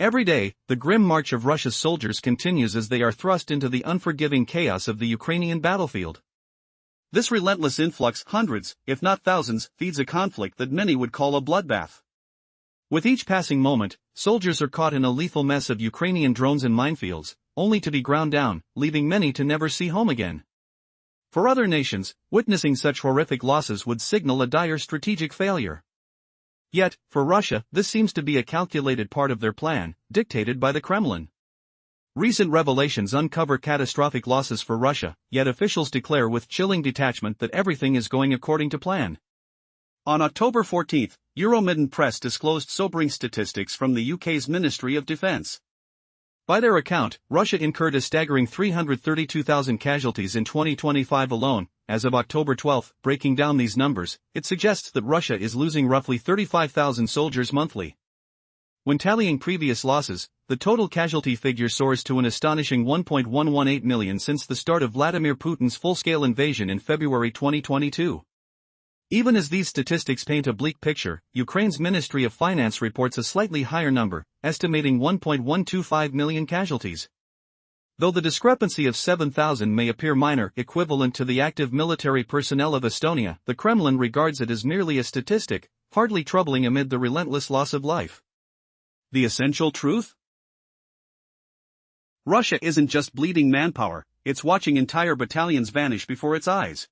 Every day, the grim march of Russia's soldiers continues as they are thrust into the unforgiving chaos of the Ukrainian battlefield. This relentless influx, hundreds, if not thousands, feeds a conflict that many would call a bloodbath. With each passing moment, soldiers are caught in a lethal mess of Ukrainian drones and minefields, only to be ground down, leaving many to never see home again. For other nations, witnessing such horrific losses would signal a dire strategic failure. Yet, for Russia, this seems to be a calculated part of their plan, dictated by the Kremlin. Recent revelations uncover catastrophic losses for Russia, yet officials declare with chilling detachment that everything is going according to plan. On October 14, Euromedin Press disclosed sobering statistics from the UK's Ministry of Defence. By their account, Russia incurred a staggering 332,000 casualties in 2025 alone. As of October 12, breaking down these numbers, it suggests that Russia is losing roughly 35,000 soldiers monthly. When tallying previous losses, the total casualty figure soars to an astonishing 1.118 million since the start of Vladimir Putin's full-scale invasion in February 2022. Even as these statistics paint a bleak picture, Ukraine's Ministry of Finance reports a slightly higher number, estimating 1.125 million casualties. Though the discrepancy of 7,000 may appear minor, equivalent to the active military personnel of Estonia, the Kremlin regards it as merely a statistic, hardly troubling amid the relentless loss of life. The essential truth? Russia isn't just bleeding manpower, it's watching entire battalions vanish before its eyes.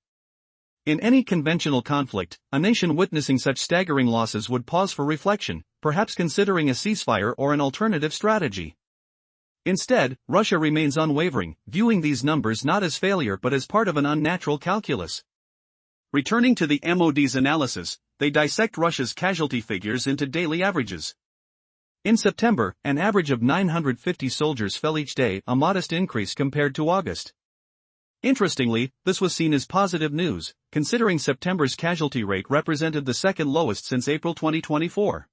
In any conventional conflict, a nation witnessing such staggering losses would pause for reflection, perhaps considering a ceasefire or an alternative strategy. Instead, Russia remains unwavering, viewing these numbers not as failure but as part of an unnatural calculus. Returning to the MOD's analysis, they dissect Russia's casualty figures into daily averages. In September, an average of 950 soldiers fell each day, a modest increase compared to August. Interestingly, this was seen as positive news, considering September's casualty rate represented the second lowest since April 2024.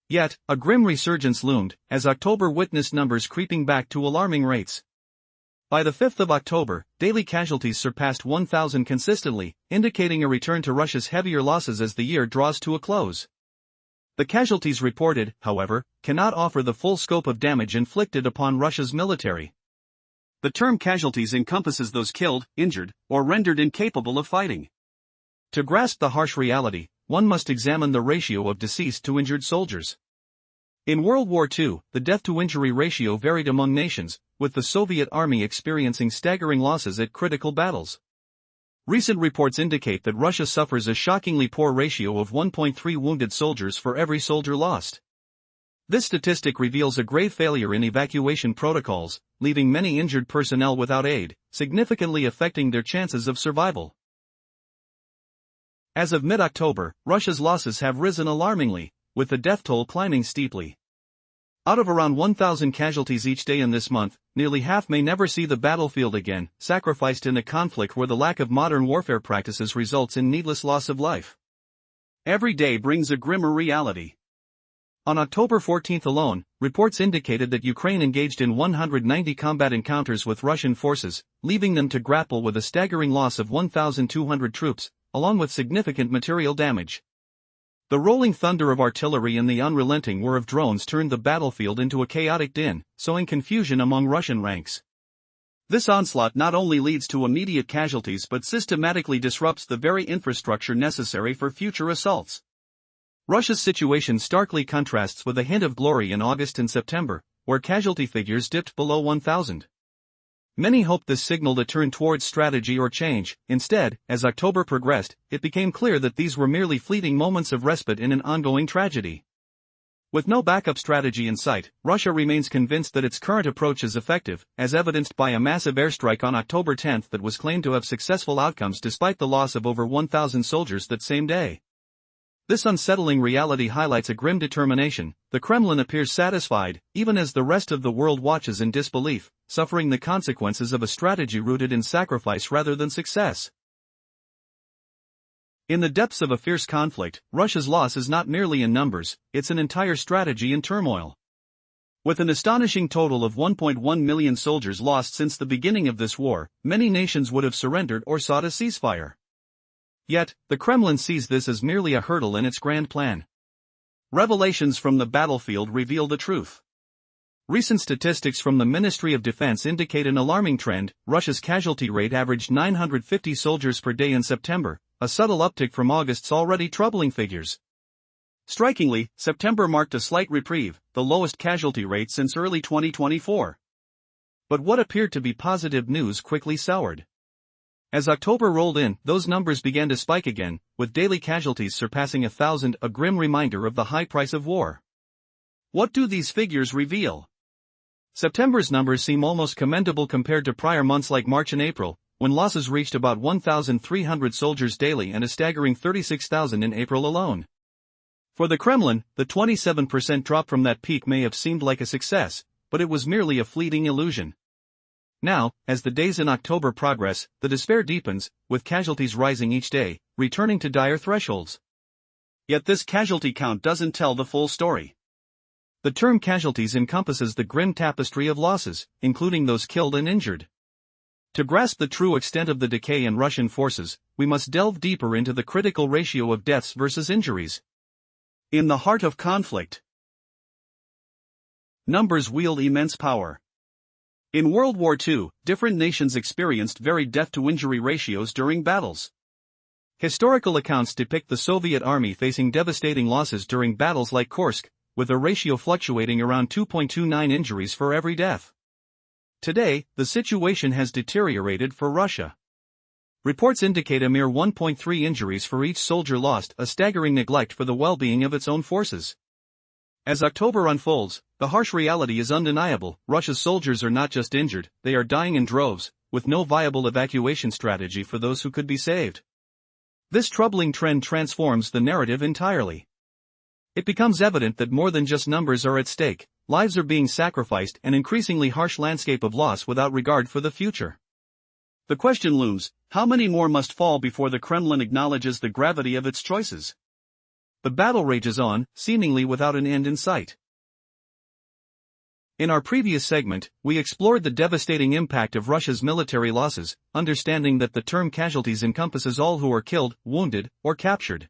Yet, a grim resurgence loomed, as October witnessed numbers creeping back to alarming rates. By the 5th of October, daily casualties surpassed 1,000 consistently, indicating a return to Russia's heavier losses as the year draws to a close. The casualties reported, however, cannot offer the full scope of damage inflicted upon Russia's military. The term casualties encompasses those killed, injured, or rendered incapable of fighting. To grasp the harsh reality, one must examine the ratio of deceased to injured soldiers. In World War II, the death-to-injury ratio varied among nations, with the Soviet Army experiencing staggering losses at critical battles. Recent reports indicate that Russia suffers a shockingly poor ratio of 1.3 wounded soldiers for every soldier lost. This statistic reveals a grave failure in evacuation protocols, leaving many injured personnel without aid, significantly affecting their chances of survival. As of mid-October, Russia's losses have risen alarmingly, with the death toll climbing steeply. Out of around 1,000 casualties each day in this month, nearly half may never see the battlefield again, sacrificed in a conflict where the lack of modern warfare practices results in needless loss of life. Every day brings a grimmer reality. On October 14 alone, reports indicated that Ukraine engaged in 190 combat encounters with Russian forces, leaving them to grapple with a staggering loss of 1,200 troops, along with significant material damage. The rolling thunder of artillery and the unrelenting whir of drones turned the battlefield into a chaotic din, sowing confusion among Russian ranks. This onslaught not only leads to immediate casualties but systematically disrupts the very infrastructure necessary for future assaults. Russia's situation starkly contrasts with a hint of glory in August and September, where casualty figures dipped below 1,000. Many hoped this signaled a turn towards strategy or change. Instead, as October progressed, it became clear that these were merely fleeting moments of respite in an ongoing tragedy. With no backup strategy in sight, Russia remains convinced that its current approach is effective, as evidenced by a massive airstrike on October 10 that was claimed to have successful outcomes despite the loss of over 1,000 soldiers that same day. This unsettling reality highlights a grim determination. The Kremlin appears satisfied, even as the rest of the world watches in disbelief, suffering the consequences of a strategy rooted in sacrifice rather than success. In the depths of a fierce conflict, Russia's loss is not merely in numbers, it's an entire strategy in turmoil. With an astonishing total of 1.1 million soldiers lost since the beginning of this war, many nations would have surrendered or sought a ceasefire. Yet, the Kremlin sees this as merely a hurdle in its grand plan. Revelations from the battlefield reveal the truth. Recent statistics from the Ministry of Defense indicate an alarming trend. Russia's casualty rate averaged 950 soldiers per day in September, a subtle uptick from August's already troubling figures. Strikingly, September marked a slight reprieve, the lowest casualty rate since early 2024. But what appeared to be positive news quickly soured. As October rolled in, those numbers began to spike again, with daily casualties surpassing 1,000, a grim reminder of the high price of war. What do these figures reveal? September's numbers seem almost commendable compared to prior months like March and April, when losses reached about 1,300 soldiers daily and a staggering 36,000 in April alone. For the Kremlin, the 27% drop from that peak may have seemed like a success, but it was merely a fleeting illusion. Now, as the days in October progress, the despair deepens, with casualties rising each day, returning to dire thresholds. Yet this casualty count doesn't tell the full story. The term casualties encompasses the grim tapestry of losses, including those killed and injured. To grasp the true extent of the decay in Russian forces, we must delve deeper into the critical ratio of deaths versus injuries. In the heart of conflict, numbers wield immense power. In World War II, different nations experienced varied death-to-injury ratios during battles. Historical accounts depict the Soviet army facing devastating losses during battles like Kursk, with a ratio fluctuating around 2.29 injuries for every death. Today, the situation has deteriorated for Russia. Reports indicate a mere 1.3 injuries for each soldier lost, a staggering neglect for the well-being of its own forces. As October unfolds, the harsh reality is undeniable. Russia's soldiers are not just injured, they are dying in droves, with no viable evacuation strategy for those who could be saved. This troubling trend transforms the narrative entirely. It becomes evident that more than just numbers are at stake, lives are being sacrificed, an increasingly harsh landscape of loss without regard for the future. The question looms, how many more must fall before the Kremlin acknowledges the gravity of its choices? The battle rages on, seemingly without an end in sight. In our previous segment, we explored the devastating impact of Russia's military losses, understanding that the term casualties encompasses all who are killed, wounded, or captured.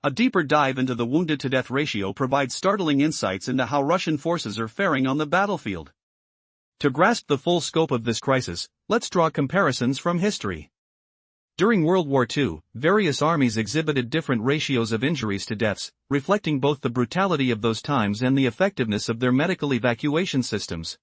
A deeper dive into the wounded-to-death ratio provides startling insights into how Russian forces are faring on the battlefield. To grasp the full scope of this crisis, let's draw comparisons from history. During World War II, various armies exhibited different ratios of injuries to deaths, reflecting both the brutality of those times and the effectiveness of their medical evacuation systems.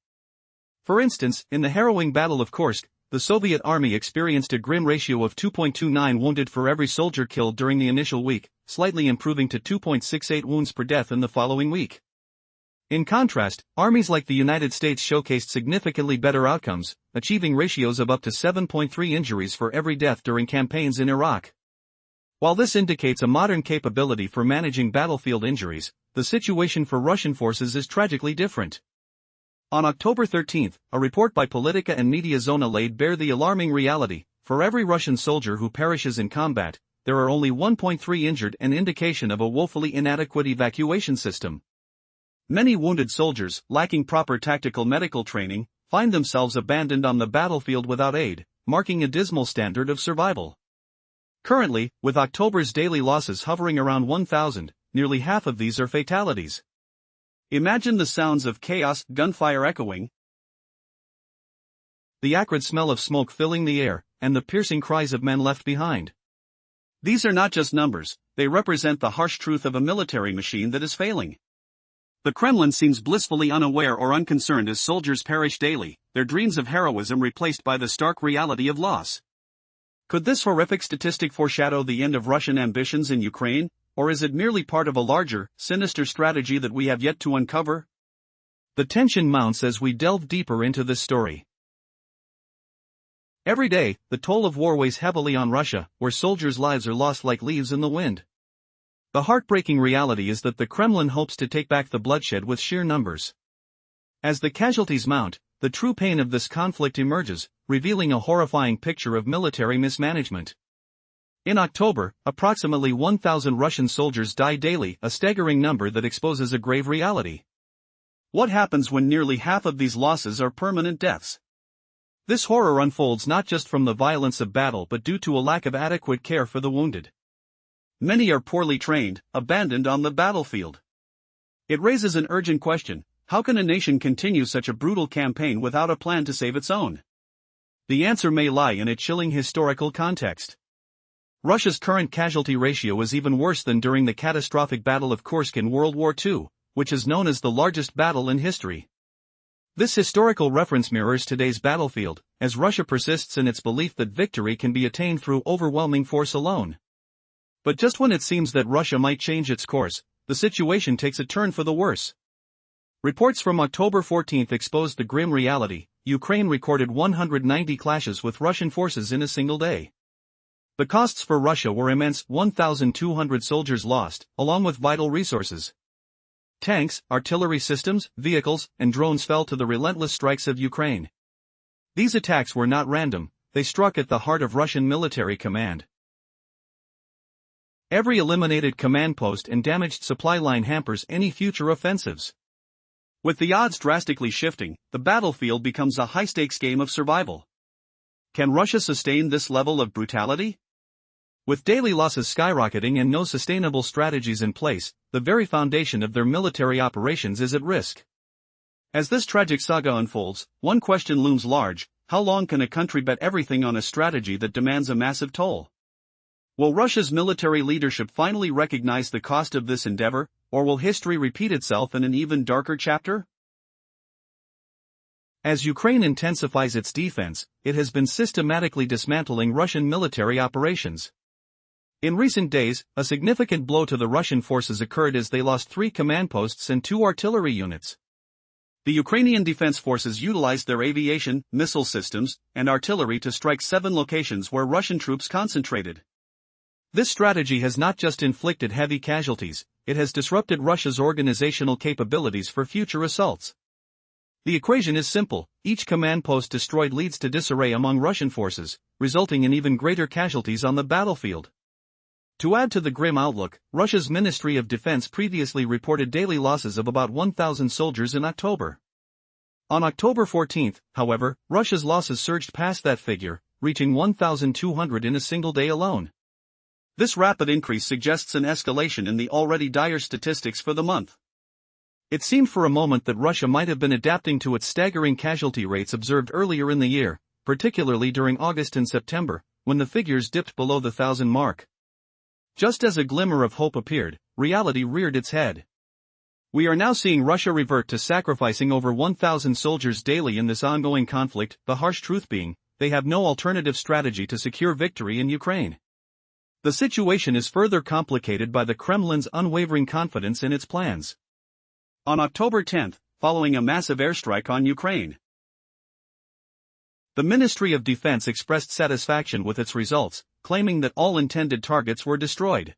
For instance, in the harrowing Battle of Kursk, the Soviet army experienced a grim ratio of 2.29 wounded for every soldier killed during the initial week, slightly improving to 2.68 wounds per death in the following week. In contrast, armies like the United States showcased significantly better outcomes, achieving ratios of up to 7.3 injuries for every death during campaigns in Iraq. While this indicates a modern capability for managing battlefield injuries, the situation for Russian forces is tragically different. On October 13, a report by Politica and Mediazona laid bare the alarming reality: for every Russian soldier who perishes in combat, there are only 1.3 injured, an indication of a woefully inadequate evacuation system. Many wounded soldiers, lacking proper tactical medical training, find themselves abandoned on the battlefield without aid, marking a dismal standard of survival. Currently, with October's daily losses hovering around 1,000, nearly half of these are fatalities. Imagine the sounds of chaos, gunfire echoing, the acrid smell of smoke filling the air, and the piercing cries of men left behind. These are not just numbers, they represent the harsh truth of a military machine that is failing. The Kremlin seems blissfully unaware or unconcerned as soldiers perish daily, their dreams of heroism replaced by the stark reality of loss. Could this horrific statistic foreshadow the end of Russian ambitions in Ukraine, or is it merely part of a larger, sinister strategy that we have yet to uncover? The tension mounts as we delve deeper into this story. Every day, the toll of war weighs heavily on Russia, where soldiers' lives are lost like leaves in the wind. The heartbreaking reality is that the Kremlin hopes to take back the bloodshed with sheer numbers. As the casualties mount, the true pain of this conflict emerges, revealing a horrifying picture of military mismanagement. In October, approximately 1,000 Russian soldiers die daily, a staggering number that exposes a grave reality. What happens when nearly half of these losses are permanent deaths? This horror unfolds not just from the violence of battle but due to a lack of adequate care for the wounded. Many are poorly trained, abandoned on the battlefield. It raises an urgent question: how can a nation continue such a brutal campaign without a plan to save its own? The answer may lie in a chilling historical context. Russia's current casualty ratio is even worse than during the catastrophic Battle of Kursk in World War II, which is known as the largest battle in history. This historical reference mirrors today's battlefield, as Russia persists in its belief that victory can be attained through overwhelming force alone. But just when it seems that Russia might change its course, the situation takes a turn for the worse. Reports from October 14 exposed the grim reality: Ukraine recorded 190 clashes with Russian forces in a single day. The costs for Russia were immense: 1,200 soldiers lost, along with vital resources. Tanks, artillery systems, vehicles, and drones fell to the relentless strikes of Ukraine. These attacks were not random, they struck at the heart of Russian military command. Every eliminated command post and damaged supply line hampers any future offensives. With the odds drastically shifting, the battlefield becomes a high-stakes game of survival. Can Russia sustain this level of brutality? With daily losses skyrocketing and no sustainable strategies in place, the very foundation of their military operations is at risk. As this tragic saga unfolds, one question looms large: how long can a country bet everything on a strategy that demands a massive toll? Will Russia's military leadership finally recognize the cost of this endeavor, or will history repeat itself in an even darker chapter? As Ukraine intensifies its defense, it has been systematically dismantling Russian military operations. In recent days, a significant blow to the Russian forces occurred as they lost 3 command posts and 2 artillery units. The Ukrainian defense forces utilized their aviation, missile systems, and artillery to strike 7 locations where Russian troops concentrated. This strategy has not just inflicted heavy casualties, it has disrupted Russia's organizational capabilities for future assaults. The equation is simple: each command post destroyed leads to disarray among Russian forces, resulting in even greater casualties on the battlefield. To add to the grim outlook, Russia's Ministry of Defense previously reported daily losses of about 1,000 soldiers in October. On October 14, however, Russia's losses surged past that figure, reaching 1,200 in a single day alone. This rapid increase suggests an escalation in the already dire statistics for the month. It seemed for a moment that Russia might have been adapting to its staggering casualty rates observed earlier in the year, particularly during August and September, when the figures dipped below the 1,000 mark. Just as a glimmer of hope appeared, reality reared its head. We are now seeing Russia revert to sacrificing over 1,000 soldiers daily in this ongoing conflict, the harsh truth being, they have no alternative strategy to secure victory in Ukraine. The situation is further complicated by the Kremlin's unwavering confidence in its plans. On October 10, following a massive airstrike on Ukraine, the Ministry of Defense expressed satisfaction with its results, claiming that all intended targets were destroyed.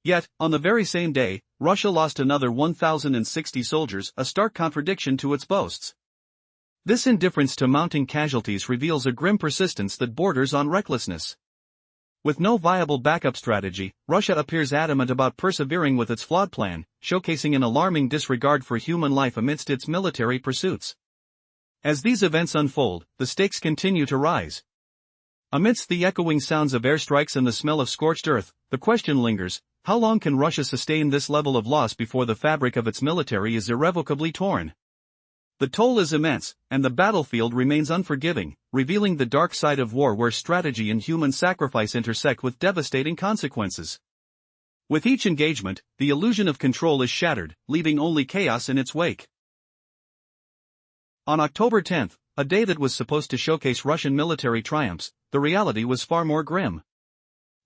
Yet, on the very same day, Russia lost another 1,060 soldiers, a stark contradiction to its boasts. This indifference to mounting casualties reveals a grim persistence that borders on recklessness. With no viable backup strategy, Russia appears adamant about persevering with its flawed plan, showcasing an alarming disregard for human life amidst its military pursuits. As these events unfold, the stakes continue to rise. Amidst the echoing sounds of airstrikes and the smell of scorched earth, the question lingers: how long can Russia sustain this level of loss before the fabric of its military is irrevocably torn? The toll is immense, and the battlefield remains unforgiving, revealing the dark side of war where strategy and human sacrifice intersect with devastating consequences. With each engagement, the illusion of control is shattered, leaving only chaos in its wake. On October 10, a day that was supposed to showcase Russian military triumphs, the reality was far more grim.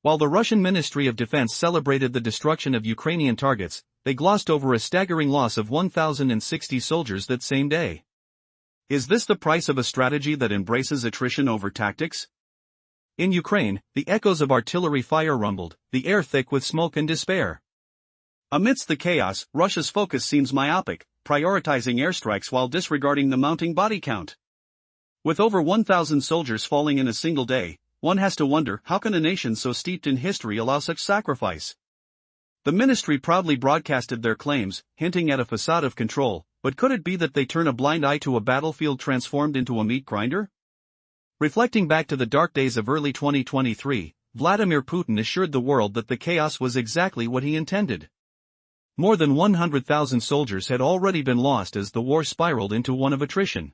While the Russian Ministry of Defense celebrated the destruction of Ukrainian targets, they glossed over a staggering loss of 1,060 soldiers that same day. Is this the price of a strategy that embraces attrition over tactics? In Ukraine, the echoes of artillery fire rumbled, the air thick with smoke and despair. Amidst the chaos, Russia's focus seems myopic, prioritizing airstrikes while disregarding the mounting body count. With over 1,000 soldiers falling in a single day, one has to wonder, how can a nation so steeped in history allow such sacrifice? The ministry proudly broadcasted their claims, hinting at a facade of control, but could it be that they turn a blind eye to a battlefield transformed into a meat grinder? Reflecting back to the dark days of early 2023, Vladimir Putin assured the world that the chaos was exactly what he intended. More than 100,000 soldiers had already been lost as the war spiraled into one of attrition.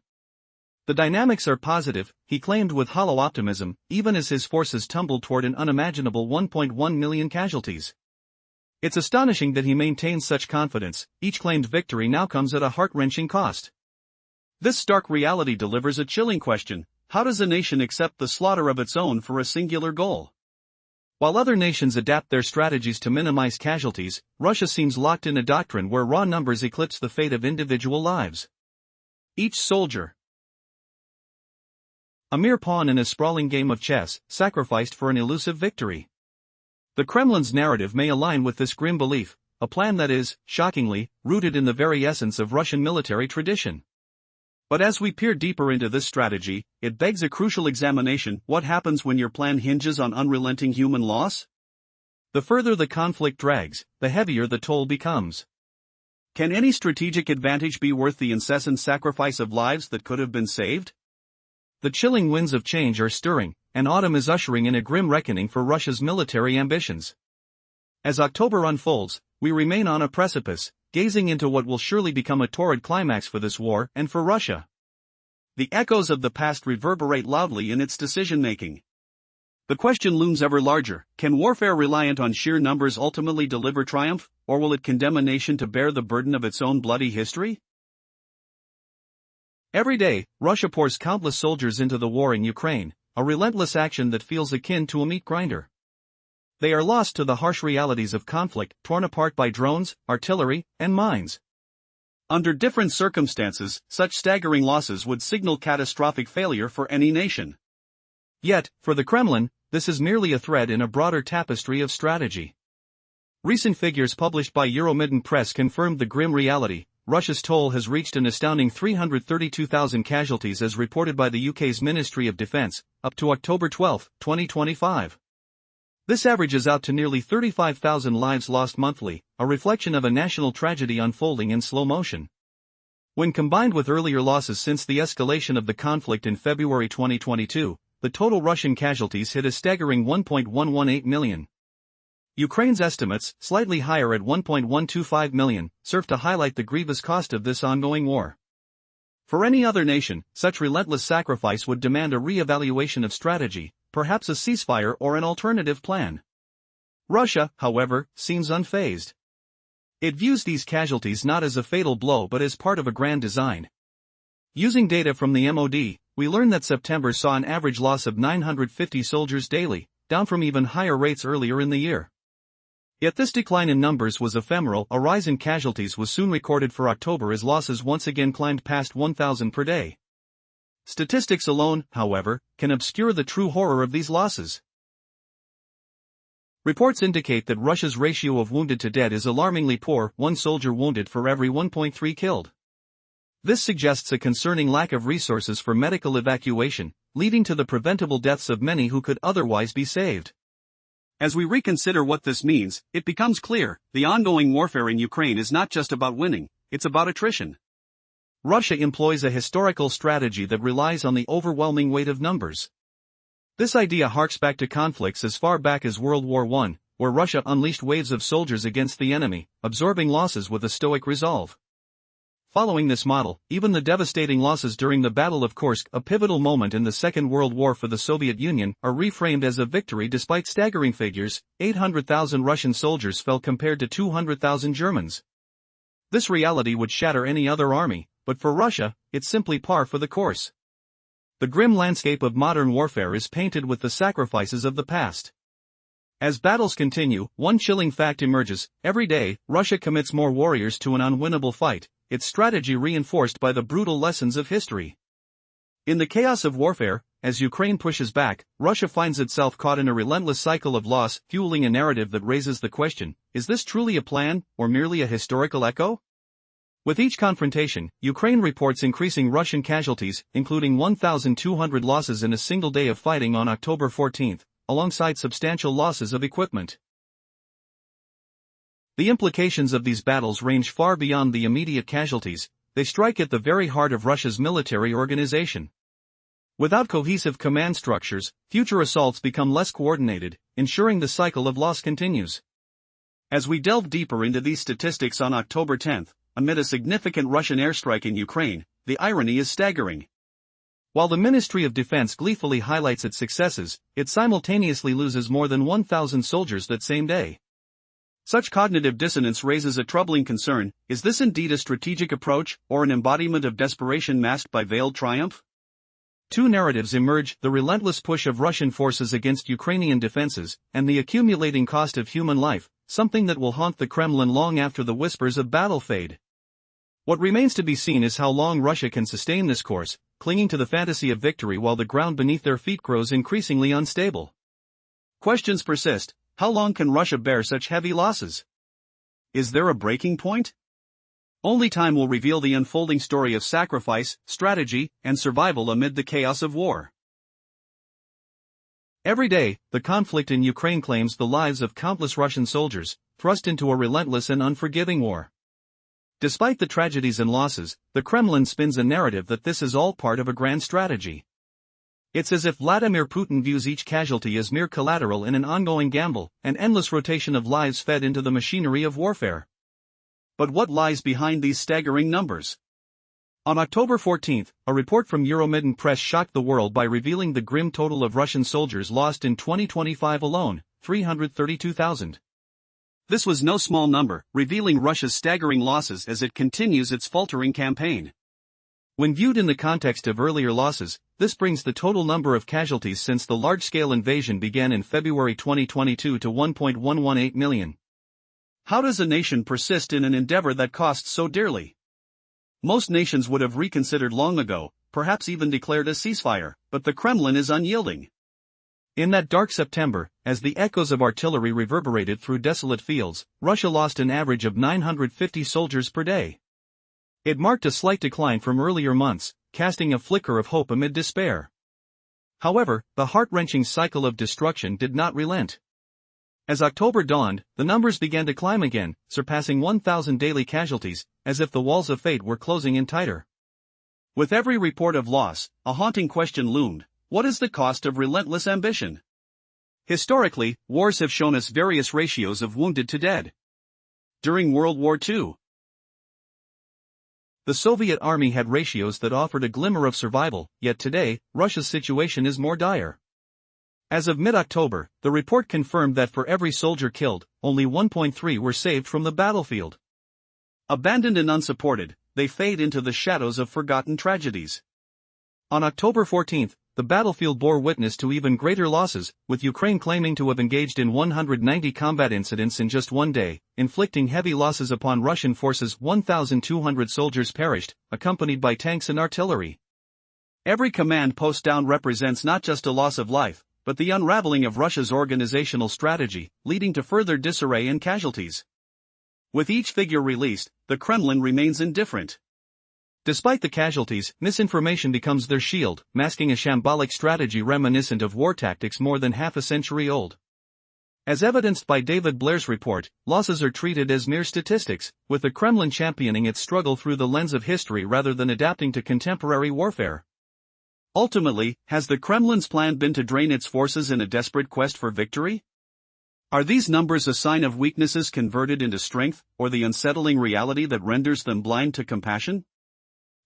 The dynamics are positive, he claimed with hollow optimism, even as his forces tumbled toward an unimaginable 1.1 million casualties. It's astonishing that he maintains such confidence. Each claimed victory now comes at a heart-wrenching cost. This stark reality delivers a chilling question: how does a nation accept the slaughter of its own for a singular goal? While other nations adapt their strategies to minimize casualties, Russia seems locked in a doctrine where raw numbers eclipse the fate of individual lives. Each soldier, a mere pawn in a sprawling game of chess, sacrificed for an elusive victory. The Kremlin's narrative may align with this grim belief, a plan that is, shockingly, rooted in the very essence of Russian military tradition. But as we peer deeper into this strategy, it begs a crucial examination: what happens when your plan hinges on unrelenting human loss? The further the conflict drags, the heavier the toll becomes. Can any strategic advantage be worth the incessant sacrifice of lives that could have been saved? The chilling winds of change are stirring, and autumn is ushering in a grim reckoning for Russia's military ambitions. As October unfolds, we remain on a precipice, gazing into what will surely become a torrid climax for this war and for Russia. The echoes of the past reverberate loudly in its decision-making. The question looms ever larger: can warfare reliant on sheer numbers ultimately deliver triumph, or will it condemn a nation to bear the burden of its own bloody history? Every day, Russia pours countless soldiers into the war in Ukraine, a relentless action that feels akin to a meat grinder. They are lost to the harsh realities of conflict, torn apart by drones, artillery, and mines. Under different circumstances, such staggering losses would signal catastrophic failure for any nation. Yet, for the Kremlin, this is merely a thread in a broader tapestry of strategy. Recent figures published by Euromaidan Press confirmed the grim reality: Russia's toll has reached an astounding 332,000 casualties as reported by the UK's Ministry of Defence, up to October 12, 2025. This averages out to nearly 35,000 lives lost monthly, a reflection of a national tragedy unfolding in slow motion. When combined with earlier losses since the escalation of the conflict in February 2022, the total Russian casualties hit a staggering 1.118 million. Ukraine's estimates, slightly higher at 1.125 million, serve to highlight the grievous cost of this ongoing war. For any other nation, such relentless sacrifice would demand a re-evaluation of strategy, perhaps a ceasefire or an alternative plan. Russia, however, seems unfazed. It views these casualties not as a fatal blow but as part of a grand design. Using data from the MOD, we learn that September saw an average loss of 950 soldiers daily, down from even higher rates earlier in the year. Yet this decline in numbers was ephemeral. A rise in casualties was soon recorded for October as losses once again climbed past 1,000 per day. Statistics alone, however, can obscure the true horror of these losses. Reports indicate that Russia's ratio of wounded to dead is alarmingly poor: 1 soldier wounded for every 1.3 killed. This suggests a concerning lack of resources for medical evacuation, leading to the preventable deaths of many who could otherwise be saved. As we reconsider what this means, it becomes clear: the ongoing warfare in Ukraine is not just about winning, it's about attrition. Russia employs a historical strategy that relies on the overwhelming weight of numbers. This idea harks back to conflicts as far back as World War I, where Russia unleashed waves of soldiers against the enemy, absorbing losses with a stoic resolve. Following this model, even the devastating losses during the Battle of Kursk, a pivotal moment in the Second World War for the Soviet Union, are reframed as a victory despite staggering figures: 800,000 Russian soldiers fell compared to 200,000 Germans. This reality would shatter any other army, but for Russia, it's simply par for the course. The grim landscape of modern warfare is painted with the sacrifices of the past. As battles continue, one chilling fact emerges: every day, Russia commits more warriors to an unwinnable fight, its strategy reinforced by the brutal lessons of history. In the chaos of warfare, as Ukraine pushes back, Russia finds itself caught in a relentless cycle of loss, fueling a narrative that raises the question: is this truly a plan, or merely a historical echo? With each confrontation, Ukraine reports increasing Russian casualties, including 1,200 losses in a single day of fighting on October 14, alongside substantial losses of equipment. The implications of these battles range far beyond the immediate casualties. They strike at the very heart of Russia's military organization. Without cohesive command structures, future assaults become less coordinated, ensuring the cycle of loss continues. As we delve deeper into these statistics on October 10, amid a significant Russian airstrike in Ukraine, the irony is staggering. While the Ministry of Defense gleefully highlights its successes, it simultaneously loses more than 1,000 soldiers that same day. Such cognitive dissonance raises a troubling concern: is this indeed a strategic approach, or an embodiment of desperation masked by veiled triumph? Two narratives emerge: the relentless push of Russian forces against Ukrainian defenses, and the accumulating cost of human life, something that will haunt the Kremlin long after the whispers of battle fade. What remains to be seen is how long Russia can sustain this course, clinging to the fantasy of victory while the ground beneath their feet grows increasingly unstable. Questions persist: how long can Russia bear such heavy losses? Is there a breaking point? Only time will reveal the unfolding story of sacrifice, strategy, and survival amid the chaos of war. Every day, the conflict in Ukraine claims the lives of countless Russian soldiers, thrust into a relentless and unforgiving war. Despite the tragedies and losses, the Kremlin spins a narrative that this is all part of a grand strategy. It's as if Vladimir Putin views each casualty as mere collateral in an ongoing gamble, an endless rotation of lives fed into the machinery of warfare. But what lies behind these staggering numbers? On October 14, a report from Euromaidan Press shocked the world by revealing the grim total of Russian soldiers lost in 2025 alone: 332,000. This was no small number, revealing Russia's staggering losses as it continues its faltering campaign. When viewed in the context of earlier losses, this brings the total number of casualties since the large-scale invasion began in February 2022 to 1.118 million. How does a nation persist in an endeavor that costs so dearly? Most nations would have reconsidered long ago, perhaps even declared a ceasefire, but the Kremlin is unyielding. In that dark September, as the echoes of artillery reverberated through desolate fields, Russia lost an average of 950 soldiers per day. It marked a slight decline from earlier months, casting a flicker of hope amid despair. However, the heart-wrenching cycle of destruction did not relent. As October dawned, the numbers began to climb again, surpassing 1,000 daily casualties, as if the walls of fate were closing in tighter. With every report of loss, a haunting question loomed: what is the cost of relentless ambition? Historically, wars have shown us various ratios of wounded to dead. During World War II, the Soviet army had ratios that offered a glimmer of survival, yet today, Russia's situation is more dire. As of mid-October, the report confirmed that for every soldier killed, only 1.3 were saved from the battlefield. Abandoned and unsupported, they fade into the shadows of forgotten tragedies. On October 14, the battlefield bore witness to even greater losses, with Ukraine claiming to have engaged in 190 combat incidents in just one day, inflicting heavy losses upon Russian forces. 1,200 soldiers perished, accompanied by tanks and artillery. Every command post down represents not just a loss of life, but the unraveling of Russia's organizational strategy, leading to further disarray and casualties. With each figure released, the Kremlin remains indifferent. Despite the casualties, misinformation becomes their shield, masking a shambolic strategy reminiscent of war tactics more than half a century old. As evidenced by David Blair's report, losses are treated as mere statistics, with the Kremlin championing its struggle through the lens of history rather than adapting to contemporary warfare. Ultimately, has the Kremlin's plan been to drain its forces in a desperate quest for victory? Are these numbers a sign of weaknesses converted into strength, or the unsettling reality that renders them blind to compassion?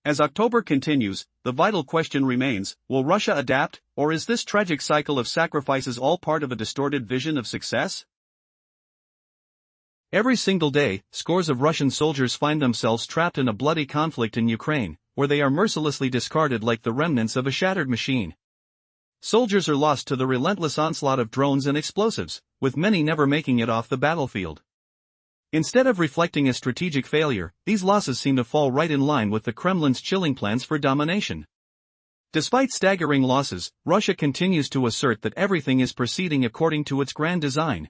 As October continues, the vital question remains: will Russia adapt, or is this tragic cycle of sacrifices all part of a distorted vision of success? Every single day, scores of Russian soldiers find themselves trapped in a bloody conflict in Ukraine, where they are mercilessly discarded like the remnants of a shattered machine. Soldiers are lost to the relentless onslaught of drones and explosives, with many never making it off the battlefield. Instead of reflecting a strategic failure, these losses seem to fall right in line with the Kremlin's chilling plans for domination. Despite staggering losses, Russia continues to assert that everything is proceeding according to its grand design.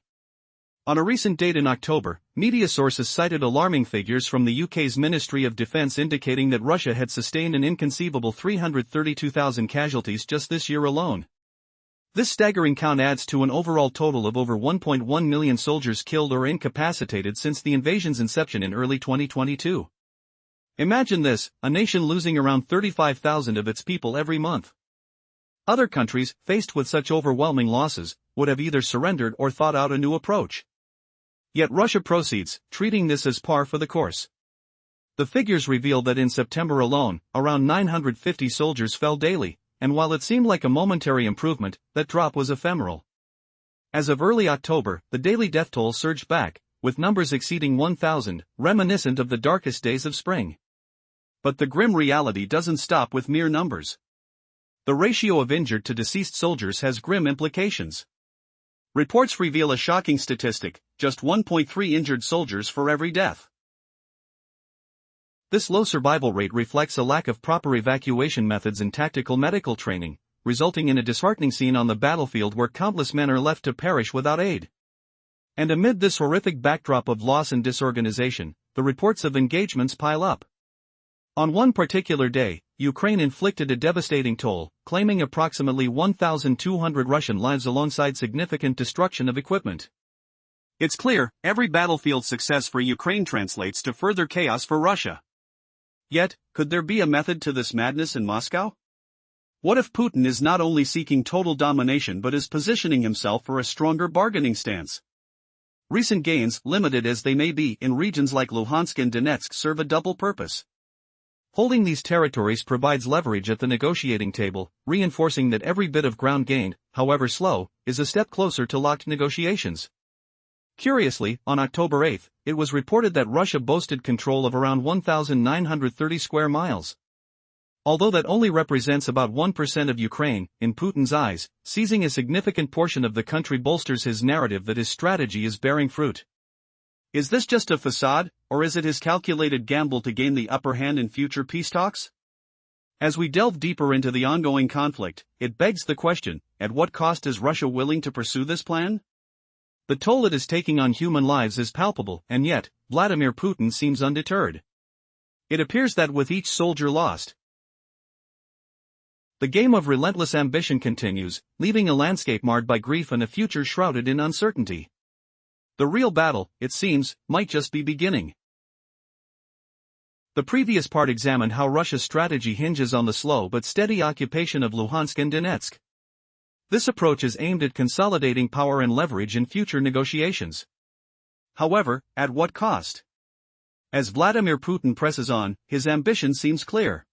On a recent date in October, media sources cited alarming figures from the UK's Ministry of Defence indicating that Russia had sustained an inconceivable 332,000 casualties just this year alone. This staggering count adds to an overall total of over 1.1 million soldiers killed or incapacitated since the invasion's inception in early 2022. Imagine this: a nation losing around 35,000 of its people every month. Other countries, faced with such overwhelming losses, would have either surrendered or thought out a new approach. Yet Russia proceeds, treating this as par for the course. The figures reveal that in September alone, around 950 soldiers fell daily, and while it seemed like a momentary improvement, that drop was ephemeral. As of early October, the daily death toll surged back, with numbers exceeding 1,000, reminiscent of the darkest days of spring. But the grim reality doesn't stop with mere numbers. The ratio of injured to deceased soldiers has grim implications. Reports reveal a shocking statistic: just 1.3 injured soldiers for every death. This low survival rate reflects a lack of proper evacuation methods and tactical medical training, resulting in a disheartening scene on the battlefield where countless men are left to perish without aid. And amid this horrific backdrop of loss and disorganization, the reports of engagements pile up. On one particular day, Ukraine inflicted a devastating toll, claiming approximately 1,200 Russian lives alongside significant destruction of equipment. It's clear, every battlefield success for Ukraine translates to further chaos for Russia. Yet, could there be a method to this madness in Moscow? What if Putin is not only seeking total domination but is positioning himself for a stronger bargaining stance? Recent gains, limited as they may be in regions like Luhansk and Donetsk, serve a double purpose. Holding these territories provides leverage at the negotiating table, reinforcing that every bit of ground gained, however slow, is a step closer to locked negotiations. Curiously, on October 8, it was reported that Russia boasted control of around 1,930 square miles. Although that only represents about 1% of Ukraine, in Putin's eyes, seizing a significant portion of the country bolsters his narrative that his strategy is bearing fruit. Is this just a facade, or is it his calculated gamble to gain the upper hand in future peace talks? As we delve deeper into the ongoing conflict, it begs the question, at what cost is Russia willing to pursue this plan? The toll it is taking on human lives is palpable, and yet, Vladimir Putin seems undeterred. It appears that with each soldier lost, the game of relentless ambition continues, leaving a landscape marred by grief and a future shrouded in uncertainty. The real battle, it seems, might just be beginning. The previous part examined how Russia's strategy hinges on the slow but steady occupation of Luhansk and Donetsk. This approach is aimed at consolidating power and leverage in future negotiations. However, at what cost? As Vladimir Putin presses on, his ambition seems clear.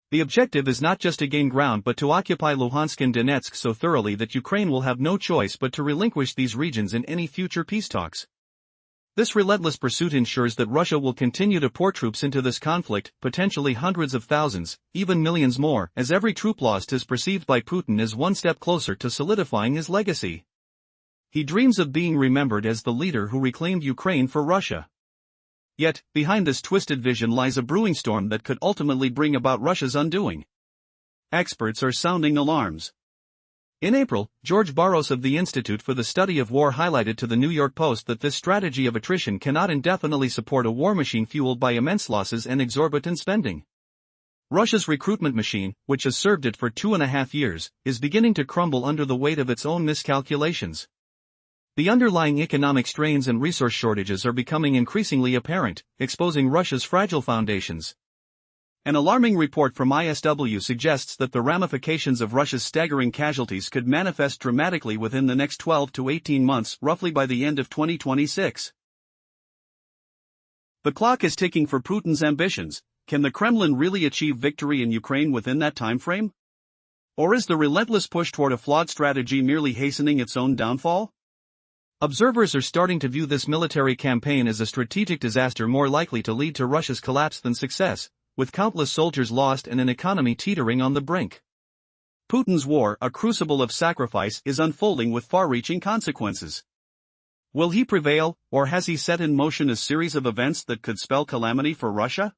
The objective is not just to gain ground but to occupy Luhansk and Donetsk so thoroughly that Ukraine will have no choice but to relinquish these regions in any future peace talks. This relentless pursuit ensures that Russia will continue to pour troops into this conflict, potentially hundreds of thousands, even millions more, as every troop lost is perceived by Putin as one step closer to solidifying his legacy. He dreams of being remembered as the leader who reclaimed Ukraine for Russia. Yet, behind this twisted vision lies a brewing storm that could ultimately bring about Russia's undoing. Experts are sounding alarms. In April, George Barros of the Institute for the Study of War highlighted to the New York Post that this strategy of attrition cannot indefinitely support a war machine fueled by immense losses and exorbitant spending. Russia's recruitment machine, which has served it for 2.5 years, is beginning to crumble under the weight of its own miscalculations. The underlying economic strains and resource shortages are becoming increasingly apparent, exposing Russia's fragile foundations. An alarming report from ISW suggests that the ramifications of Russia's staggering casualties could manifest dramatically within the next 12 to 18 months, roughly by the end of 2026. The clock is ticking for Putin's ambitions. Can the Kremlin really achieve victory in Ukraine within that timeframe? Or is the relentless push toward a flawed strategy merely hastening its own downfall? Observers are starting to view this military campaign as a strategic disaster more likely to lead to Russia's collapse than success, with countless soldiers lost and an economy teetering on the brink. Putin's war, a crucible of sacrifice, is unfolding with far-reaching consequences. Will he prevail, or has he set in motion a series of events that could spell calamity for Russia?